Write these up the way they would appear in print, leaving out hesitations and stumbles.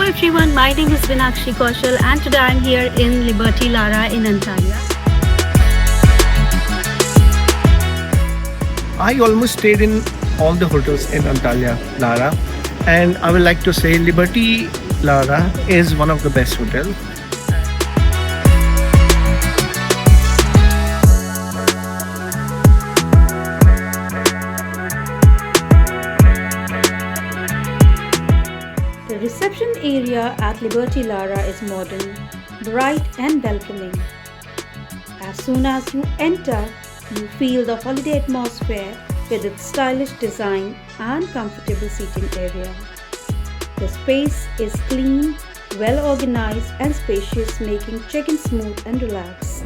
everyone, my name is Vinakshi Kaushal and today I'm here in Liberty Lara in Antalya. I almost stayed in all the hotels in Antalya, Lara, and I would like to say Liberty Lara is one of the best hotels. The reception area at Liberty Lara is modern, bright and welcoming. As soon as you enter, you feel the holiday atmosphere with its stylish design and comfortable seating area. The space is clean, well organized and spacious, making check-in smooth and relaxed.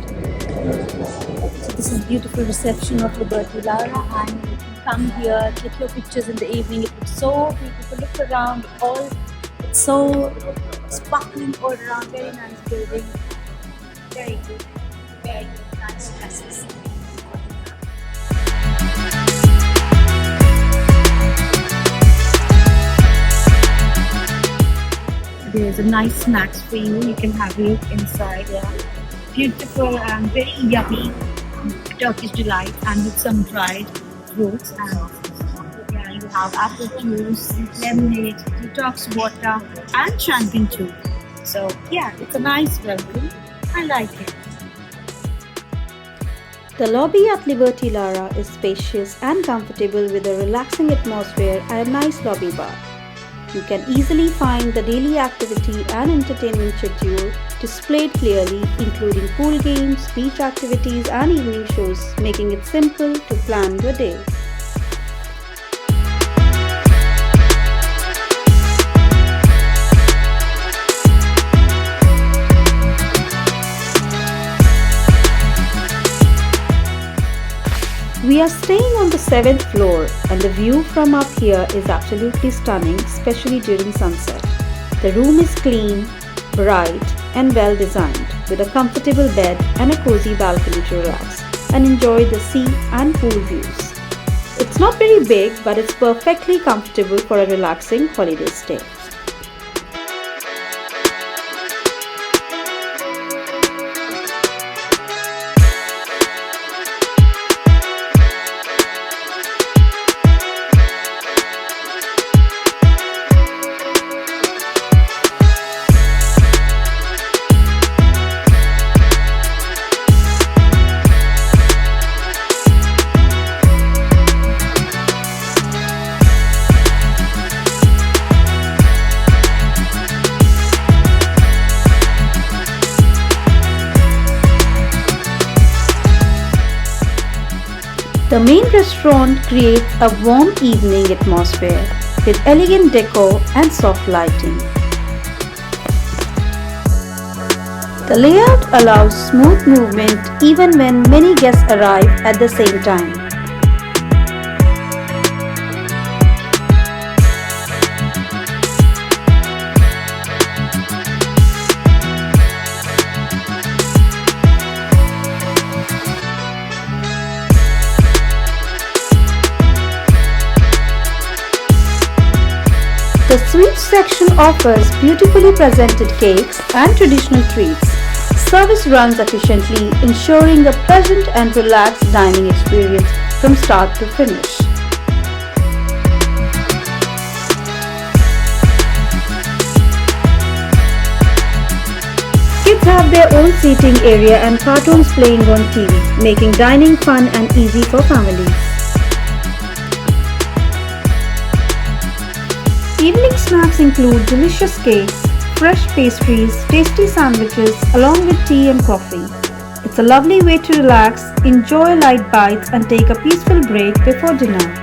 So this is beautiful reception of Liberty Lara, and you can come here, take your pictures in the evening. It looks so beautiful. Look around, it's so sparkling all around. Very nice building. Very good. Very good. Nice dresses. There's a nice snacks for you. You can have it inside. Yeah. Beautiful and very yummy Turkish delight, and with some dried fruits. And yeah, you have apple juice, lemonade, detox water, and champagne too. So yeah, it's a nice welcome. I like it. The lobby at Liberty Lara is spacious and comfortable with a relaxing atmosphere and a nice lobby bar. You can easily find the daily activity and entertainment schedule displayed clearly, including pool games, beach activities and evening shows, making it simple to plan your day. We are staying on the 7th floor and the view from up here is absolutely stunning, especially during sunset. The room is clean, bright and well designed, with a comfortable bed and a cozy balcony to relax and enjoy the sea and pool views. It's not very big, but it's perfectly comfortable for a relaxing holiday stay. The main restaurant creates a warm evening atmosphere with elegant decor and soft lighting. The layout allows smooth movement even when many guests arrive at the same time. The sweets section offers beautifully presented cakes and traditional treats. Service runs efficiently, ensuring a pleasant and relaxed dining experience from start to finish. Kids have their own seating area and cartoons playing on TV, making dining fun and easy for families. Evening snacks include delicious cakes, fresh pastries, tasty sandwiches along with tea and coffee. It's a lovely way to relax, enjoy light bites and take a peaceful break before dinner.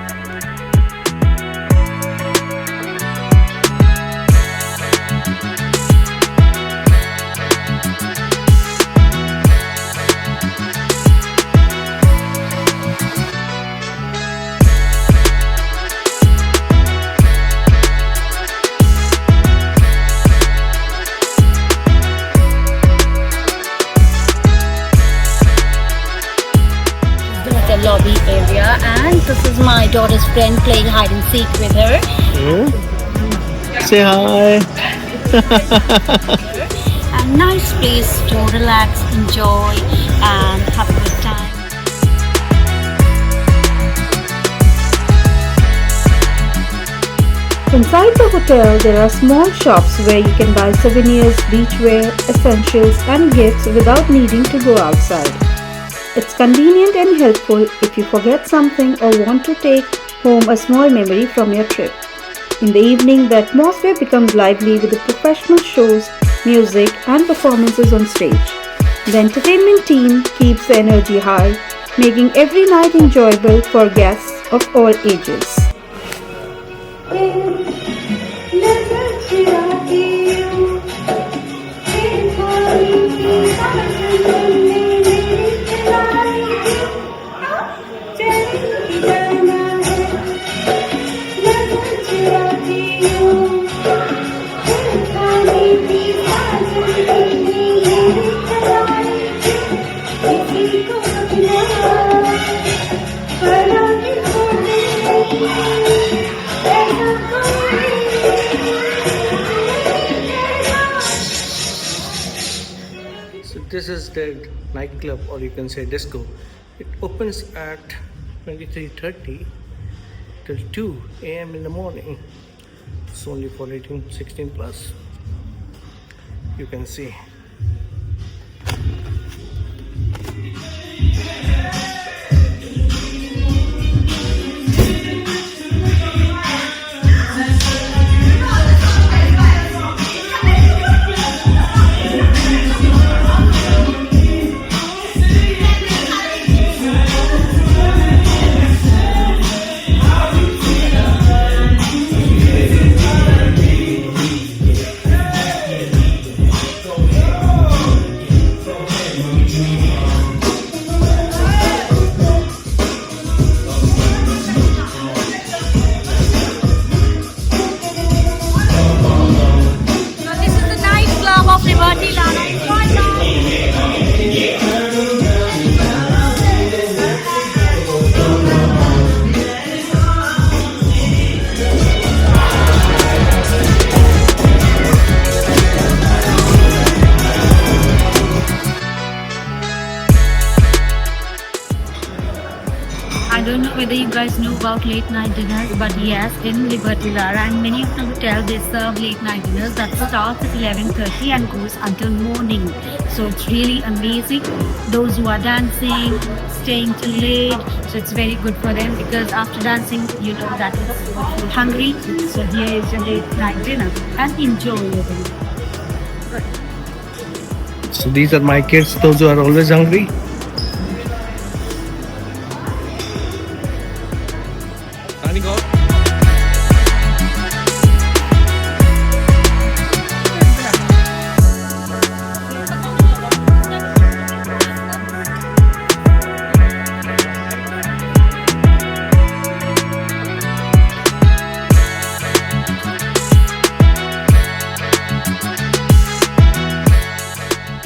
Lobby area, and this is my daughter's friend playing hide and seek with her. Say hi. A nice place to relax, enjoy, and have a good time. Inside the hotel, there are small shops where you can buy souvenirs, beachwear, essentials, and gifts without needing to go outside. It's convenient and helpful if you forget something or want to take home a small memory from your trip. In the evening, the atmosphere becomes lively with the professional shows, music, and performances on stage. The entertainment team keeps the energy high, making every night enjoyable for guests of all ages. So this is the nightclub, or you can say disco. It opens at 23:30 till 2 a.m. in the morning. It's only for 18-16 plus. You can see. Liberty Lara. I don't know whether you guys know about late night dinners, but yes, in Liberty Lara and many of the hotels they serve late night dinners that starts at 11:30 and goes until morning. So it's really amazing. Those who are dancing, staying till late, so it's very good for them because after dancing, you know that it's hungry. So here is your late night dinner and enjoy your dinner. So these are my kids, those who are always hungry. Signing off.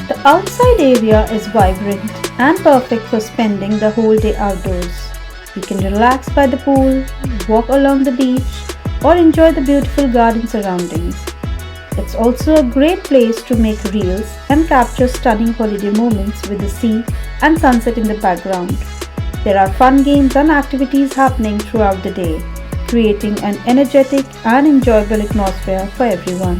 The outside area is vibrant and perfect for spending the whole day outdoors. You can relax by the pool, walk along the beach, or enjoy the beautiful garden surroundings. It's also a great place to make reels and capture stunning holiday moments with the sea and sunset in the background. There are fun games and activities happening throughout the day, creating an energetic and enjoyable atmosphere for everyone.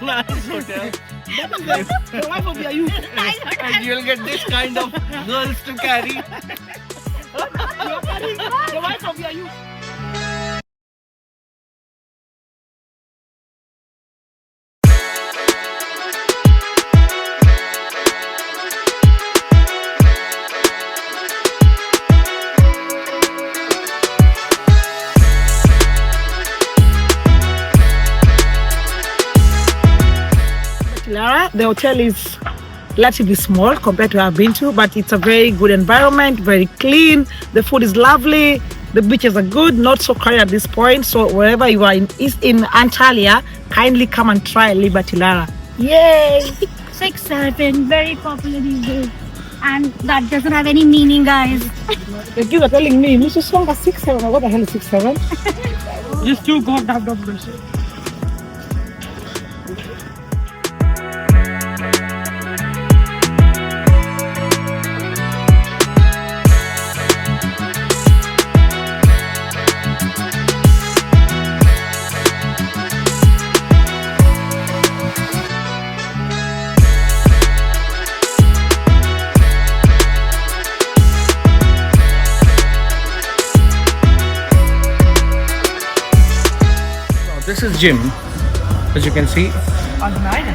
Nice hotel. The wife of you. And you'll get this kind of girls to carry. The wife of you. Lara. The hotel is relatively small compared to I've been to, but it's a very good environment, very clean. The food is lovely. The beaches are good, not so crowded at this point. So wherever you are in Antalya, kindly come and try Liberty Lara. Yay! 6-7, very popular these days. And that doesn't have any meaning, guys. You are telling me, Mrs. Song is 6-7. What the hell is 6-7? Just two goddamn numbers. This is gym, as you can see. On the night.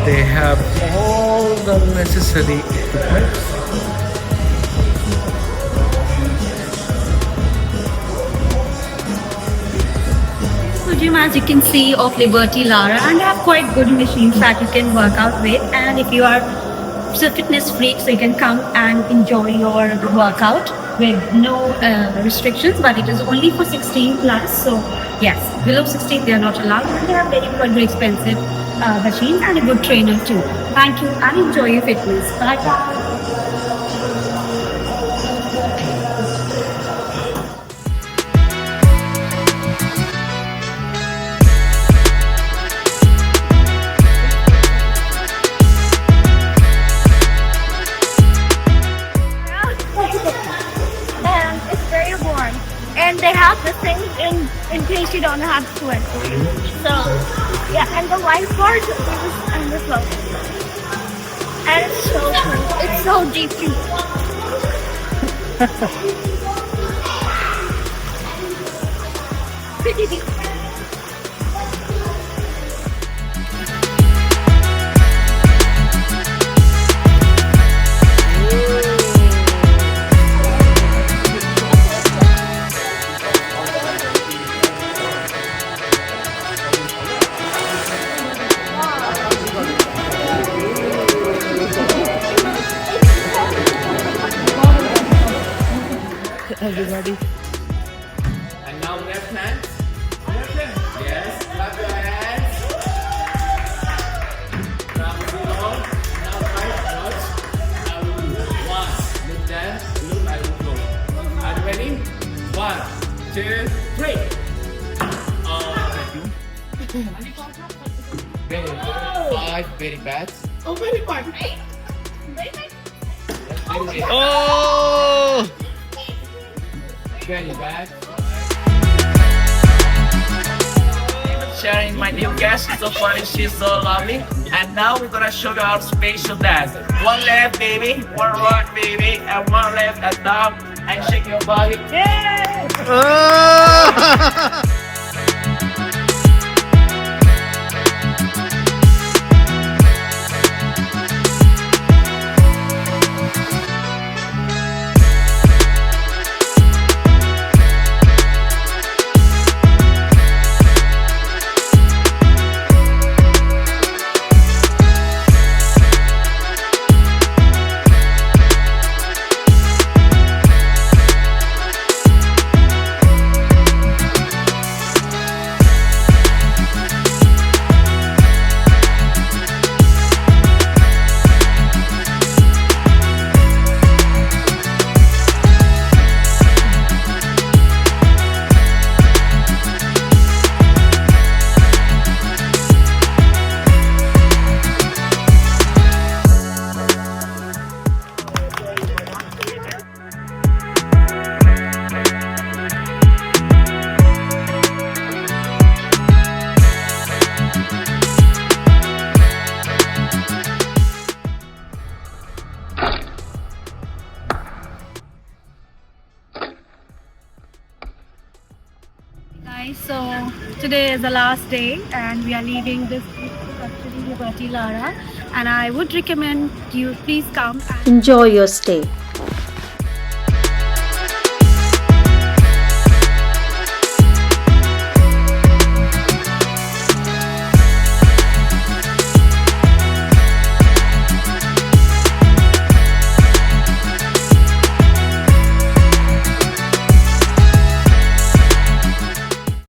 They have all the necessary equipment. So gym, as you can see, of Liberty Lara, and they have quite good machines that you can work out with. And if you are a fitness freak, so you can come and enjoy your workout with no restrictions, but it is only for 16 plus. So yes, below 16 they are not allowed, and they have very expensive machines and a good trainer too. Thank you and enjoy your fitness. Bye bye. And it's very warm. And they have the thing in case you don't have sweat. So yeah, and the whiteboard is on the floor. And it's so cool. It's so deep too. Pretty deep. Everybody. And now left hand. Yes, clap your hands. Now zero. Now right touch. I will do one. Look there. Look, I will go. Are you ready? 1, 2, 3. Very good. 5, very bad. Oh, very bad. Oh! Very bad. Sharing my new guest, she's so funny, she's so lovely. And now we're gonna show you our spatial dance. One left, baby, one right, baby, and one left and down, and shake your body. Yeah! Oh! Guys, so today is the last day and we are leaving this Liberty Lara, and I would recommend you please come and Enjoy your stay.